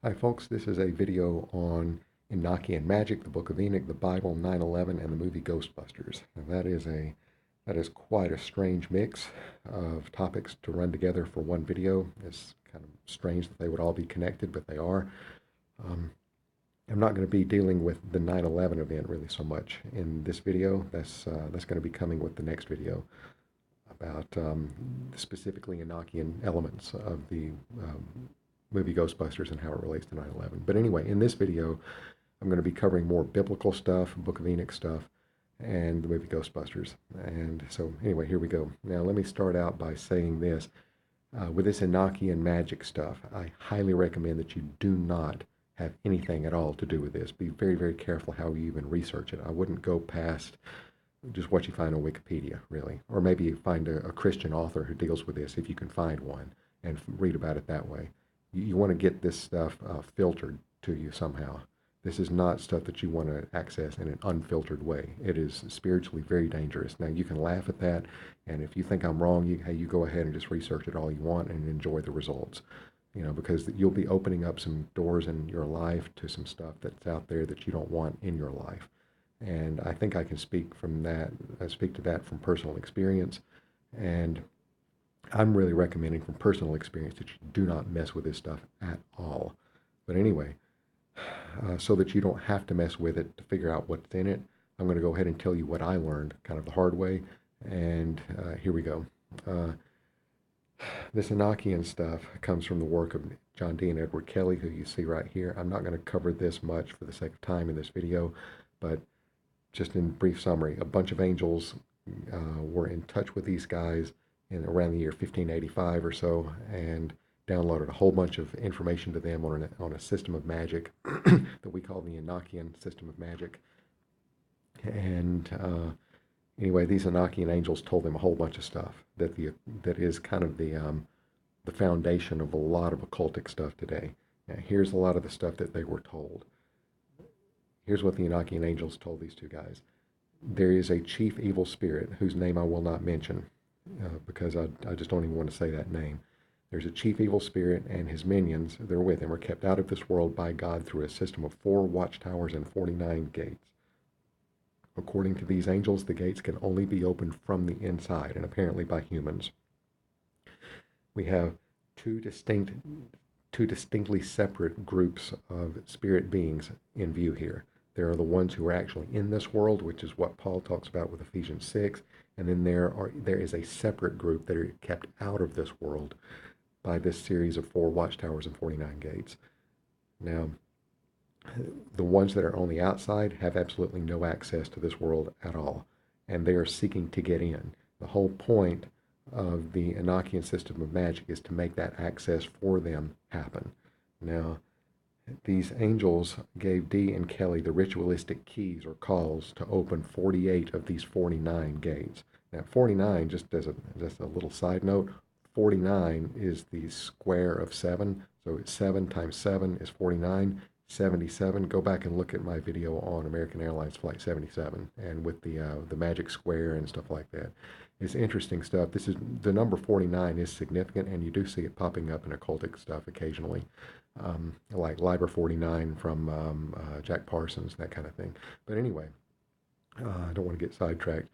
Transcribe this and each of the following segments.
Hi folks, this is a video on Enochian Magic, the Book of Enoch, the Bible, 9/11, and the movie Ghostbusters. And that is quite a strange mix of topics to run together for one video. It's kind of strange that they would all be connected, but they are. Um, I'm not going to be dealing with the 9/11 event really so much in this video. That's going to be coming with the next video about specifically Enochian elements of the movie Ghostbusters and how it relates to 9/11. But anyway, in this video, I'm going to be covering more biblical stuff, Book of Enoch stuff, and the movie Ghostbusters. And so, anyway, here we go. Now, let me start out by saying this. With this Enochian magic stuff, I highly recommend that you do not have anything at all to do with this. Be very, very careful how you even research it. I wouldn't go past just what you find on Wikipedia, really. Or maybe find a Christian author who deals with this, if you can find one, and read about it that way. You want to get this stuff filtered to you somehow. This is not stuff that you want to access in an unfiltered way. It is spiritually very dangerous. Now, you can laugh at that, and if you think I'm wrong, you go ahead and just research it all you want and enjoy the results. Because you'll be opening up some doors in your life to some stuff that's out there that you don't want in your life. And I think I can speak from that. I speak to that from personal experience, and I'm really recommending from personal experience that you do not mess with this stuff at all. But anyway, so that you don't have to mess with it to figure out what's in it, I'm going to go ahead and tell you what I learned kind of the hard way. And here we go. Uh, this Enochian stuff comes from the work of John D. and Edward Kelly, who you see right here. I'm not going to cover this much for the sake of time in this video, but just in brief summary, a bunch of angels were in touch with these guys in around the year 1585 or so, and downloaded a whole bunch of information to them on a system of magic that we call the Enochian system of magic. And anyway, these Enochian angels told them a whole bunch of stuff that is kind of the foundation of a lot of occultic stuff today. Now, here's a lot of the stuff that they were told. Here's what the Enochian angels told these two guys. There is a chief evil spirit whose name I will not mention because I just don't even want to say that name. There's a chief evil spirit, and his minions, they're with him, are kept out of this world by God through a system of 4 watchtowers and 49 gates. According to these angels, the gates can only be opened from the inside, and apparently by humans. We have two distinctly separate groups of spirit beings in view here. There are the ones who are actually in this world, which is what Paul talks about with Ephesians 6, and then there is a separate group that are kept out of this world by this series of 4 watchtowers and 49 gates. Now, the ones that are on the outside have absolutely no access to this world at all, and they are seeking to get in. The whole point of the Enochian system of magic is to make that access for them happen. Now, these angels gave Dee and Kelly the ritualistic keys or calls to open 48 of these 49 gates. Now, 49, just as a little side note, 49 is the square of 7. So it's 7 times 7 is 49. 77. Go back and look at my video on American Airlines Flight 77 and with the magic square and stuff like that. It's interesting stuff. This is the number 49 is significant, and you do see it popping up in occultic stuff occasionally, like Liber 49 from Jack Parsons, that kind of thing. But anyway, I don't want to get sidetracked.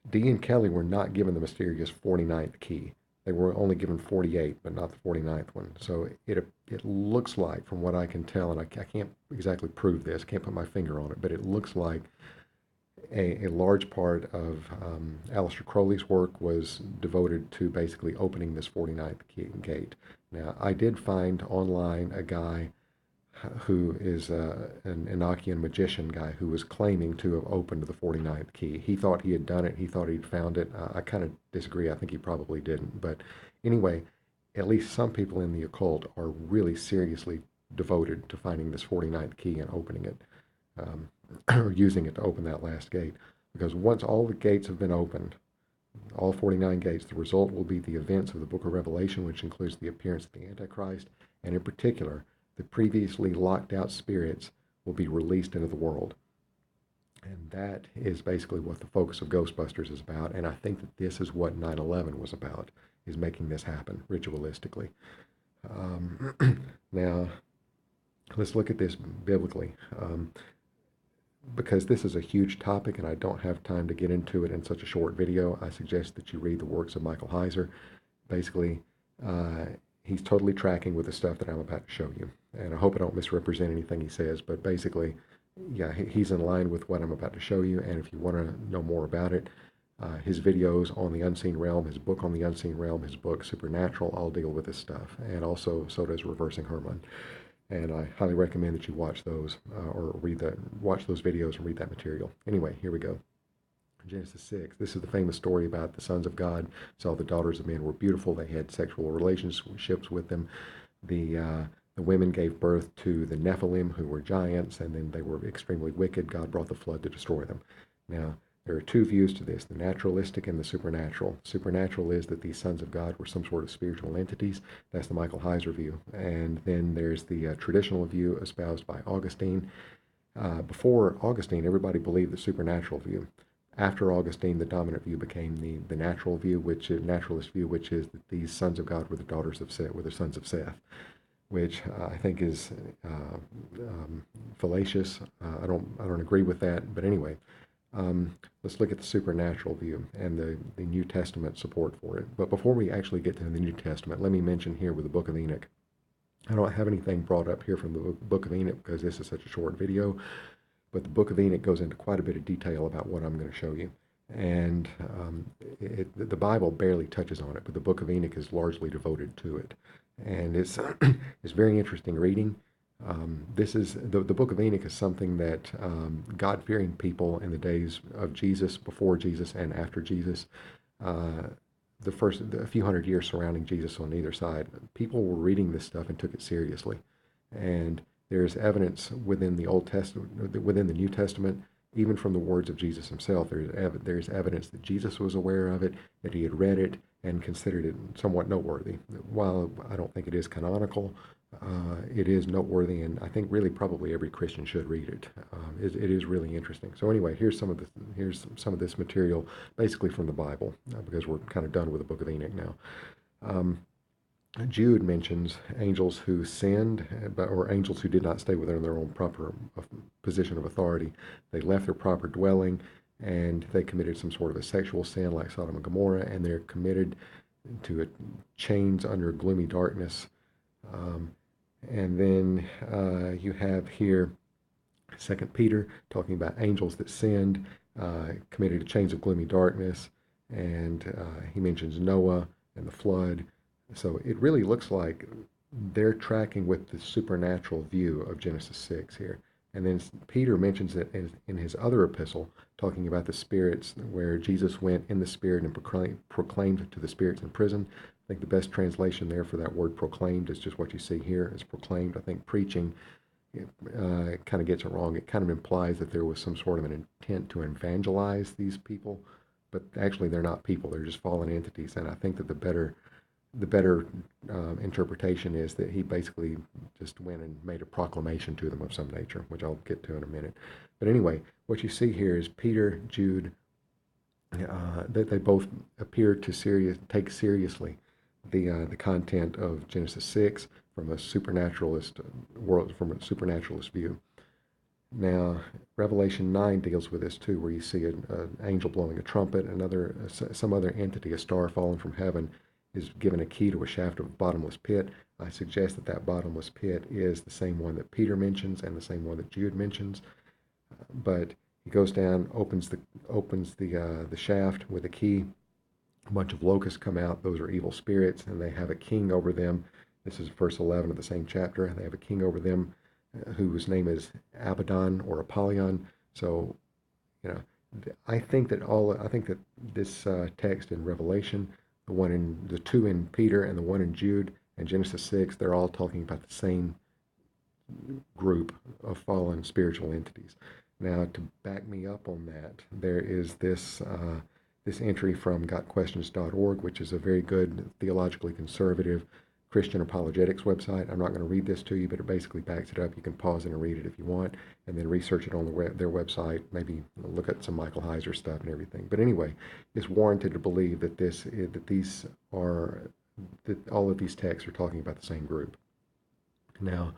Dee and Kelly were not given the mysterious 49th key. They were only given 48, but not the 49th one. So it looks like, from what I can tell, and I can't exactly prove this, can't put my finger on it, but it looks like a large part of Aleister Crowley's work was devoted to basically opening this 49th gate. Now, I did find online a guy who is an Enochian magician guy who was claiming to have opened the 49th key. He thought he had done it. He thought he'd found it. I kind of disagree. I think he probably didn't. But anyway, at least some people in the occult are really seriously devoted to finding this 49th key and opening it, or using it to open that last gate. Because once all the gates have been opened, all 49 gates, the result will be the events of the book of Revelation, which includes the appearance of the Antichrist, and in particular, the previously locked out spirits will be released into the world. And that is basically what the focus of Ghostbusters is about. And I think that this is what 9/11 was about, is making this happen ritualistically. Now, Let's look at this biblically. Because this is a huge topic and I don't have time to get into it in such a short video, I suggest that you read the works of Michael Heiser. Basically, he's totally tracking with the stuff that I'm about to show you. And I hope I don't misrepresent anything he says, but basically, yeah, he's in line with what I'm about to show you. And if you want to know more about it, his videos on the unseen realm, his book on the unseen realm, his book Supernatural, all deal with this stuff. And also, so does Reversing Herman. And I highly recommend that you watch those watch those videos and read that material. Anyway, here we go. Genesis 6. This is the famous story about the sons of God saw the daughters of men were beautiful. They had sexual relationships with them. The women gave birth to the Nephilim, who were giants, and then they were extremely wicked. God brought the flood to destroy them. Now, there are two views to this, the naturalistic and the supernatural. Supernatural is that these sons of God were some sort of spiritual entities. That's the Michael Heiser view. And then there's the traditional view espoused by Augustine. Before Augustine, everybody believed the supernatural view. After Augustine, the dominant view became the natural view, which is naturalist view, which is that these sons of God were the daughters of Seth, were the sons of Seth, which I think is fallacious. I don't agree with that. But anyway, let's look at the supernatural view and the New Testament support for it. But before we actually get to the New Testament, let me mention here with the Book of Enoch. I don't have anything brought up here from the Book of Enoch because this is such a short video, but the Book of Enoch goes into quite a bit of detail about what I'm going to show you. And the Bible barely touches on it, but the Book of Enoch is largely devoted to it. And it's very interesting reading. This is the Book of Enoch is something that God-fearing people in the days of Jesus, before Jesus, and after Jesus, a few hundred years surrounding Jesus on either side, people were reading this stuff and took it seriously. And there's evidence within the Old Testament, within the New Testament, even from the words of Jesus himself. There's evidence that Jesus was aware of it, that he had read it, and considered it somewhat noteworthy. While I don't think it is canonical, it is noteworthy, and I think really probably every Christian should read it. It is really interesting. So anyway, here's some of this material, basically from the Bible, because we're kind of done with the Book of Enoch now. Jude mentions angels who sinned, or angels who did not stay within their own proper position of authority. They left their proper dwelling, and they committed some sort of a sexual sin like Sodom and Gomorrah, and they're committed to chains under gloomy darkness. And then you have here 2 Peter talking about angels that sinned, committed to chains of gloomy darkness, and he mentions Noah and the flood. So it really looks like they're tracking with the supernatural view of Genesis 6 here. And then Peter mentions it in his other epistle, talking about the spirits, where Jesus went in the spirit and proclaimed to the spirits in prison. I think the best translation there for that word proclaimed is just what you see here, is proclaimed. I think preaching kind of gets it wrong. It kind of implies that there was some sort of an intent to evangelize these people, but actually they're not people. They're just fallen entities. And I think that the better interpretation is that he basically just went and made a proclamation to them of some nature, which I'll get to in a minute. But anyway, what you see here is Peter, Jude, that they both appear to take seriously the content of Genesis 6 from a supernaturalist view. Now, Revelation 9 deals with this too, where you see an angel blowing a trumpet, some other entity, a star falling from heaven, is given a key to a shaft of a bottomless pit. I suggest that that bottomless pit is the same one that Peter mentions and the same one that Jude mentions. But he goes down, opens the shaft with a key. A bunch of locusts come out. Those are evil spirits, and they have a king over them. This is verse 11 of the same chapter. They have a king over them whose name is Abaddon or Apollyon. So, I think that this text in Revelation, the two in Peter and the one in Jude and Genesis 6, they're all talking about the same group of fallen spiritual entities. Now, to back me up on that, there is this entry from gotquestions.org, which is a very good theologically conservative Christian apologetics website. I'm not going to read this to you, but it basically backs it up. You can pause it and read it if you want, and then research it on their website, maybe look at some Michael Heiser stuff and everything. But anyway, it's warranted to believe that all of these texts are talking about the same group. Now,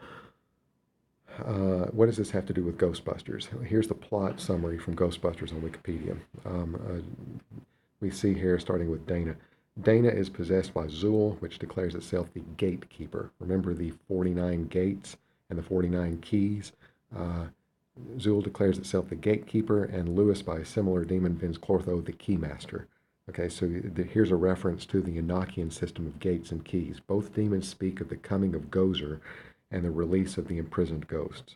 What does this have to do with Ghostbusters? Here's the plot summary from Ghostbusters on Wikipedia. We see here, starting with Dana. Dana is possessed by Zool, which declares itself the gatekeeper. Remember the 49 gates and the 49 keys? Zool declares itself the gatekeeper, and Lewis, by a similar demon, vins Clortho the keymaster. Okay, so here's a reference to the Enochian system of gates and keys. Both demons speak of the coming of Gozer and the release of the imprisoned ghosts.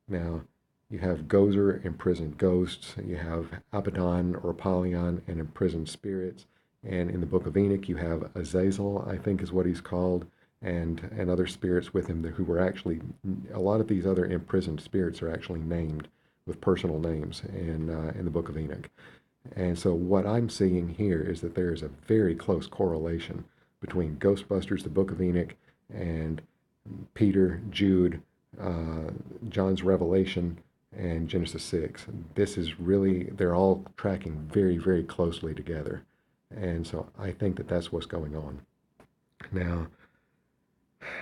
Now, you have Gozer, imprisoned ghosts. You have Abaddon or Apollyon, and imprisoned spirits. And in the Book of Enoch, you have Azazel, I think is what he's called, and other spirits with him who were actually, a lot of these other imprisoned spirits are actually named with personal names in the Book of Enoch. And so what I'm seeing here is that there is a very close correlation between Ghostbusters, the Book of Enoch, and Peter, Jude, John's Revelation, and Genesis 6. This is really, they're all tracking very, very closely together. And so I think that that's what's going on. Now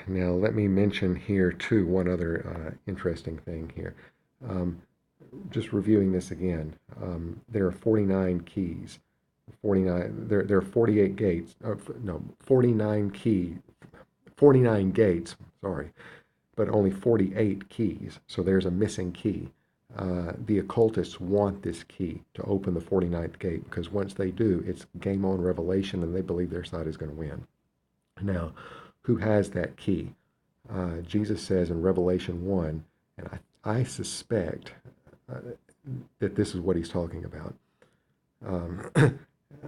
let me mention here too one other interesting thing here. Just reviewing this again, there are 49 keys. 49. There are 48 gates. 49 gates. Sorry, but only 48 keys. So there's a missing key. The occultists want this key to open the 49th gate, because once they do, it's game on revelation, and they believe their side is going to win. Now, who has that key? Jesus says in Revelation 1, and I suspect that this is what he's talking about.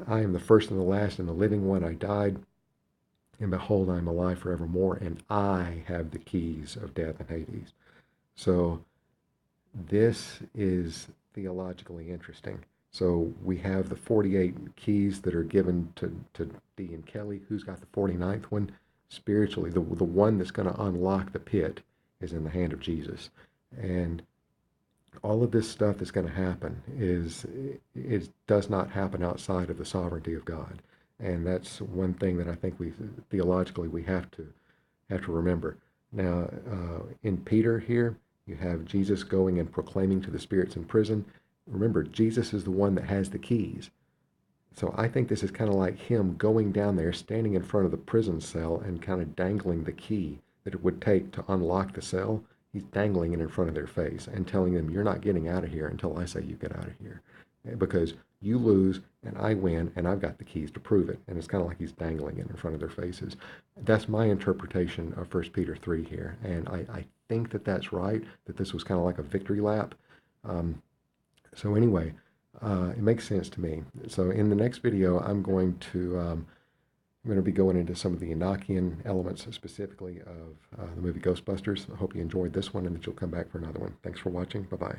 I am the first and the last and the living one. I died, and behold, I am alive forevermore, and I have the keys of death and Hades. So this is theologically interesting. So we have the 48 keys that are given to Dee and Kelly. Who's got the 49th one? Spiritually, the one that's going to unlock the pit is in the hand of Jesus. And all of this stuff that's going to happen does not happen outside of the sovereignty of God. And that's one thing that I think theologically we have to remember. Now, in Peter here, you have Jesus going and proclaiming to the spirits in prison. Remember, Jesus is the one that has the keys. So I think this is kind of like him going down there, standing in front of the prison cell and kind of dangling the key that it would take to unlock the cell. He's dangling it in front of their face and telling them, you're not getting out of here until I say you get out of here. Because you lose and I win, and I've got the keys to prove it. And it's kind of like he's dangling it in front of their faces. That's my interpretation of 1 Peter 3 here. And I think that that's right, that this was kind of like a victory lap. So anyway, it makes sense to me. So in the next video, I'm going to be going into some of the Enochian elements, specifically of the movie Ghostbusters. I hope you enjoyed this one and that you'll come back for another one. Thanks for watching. Bye-bye.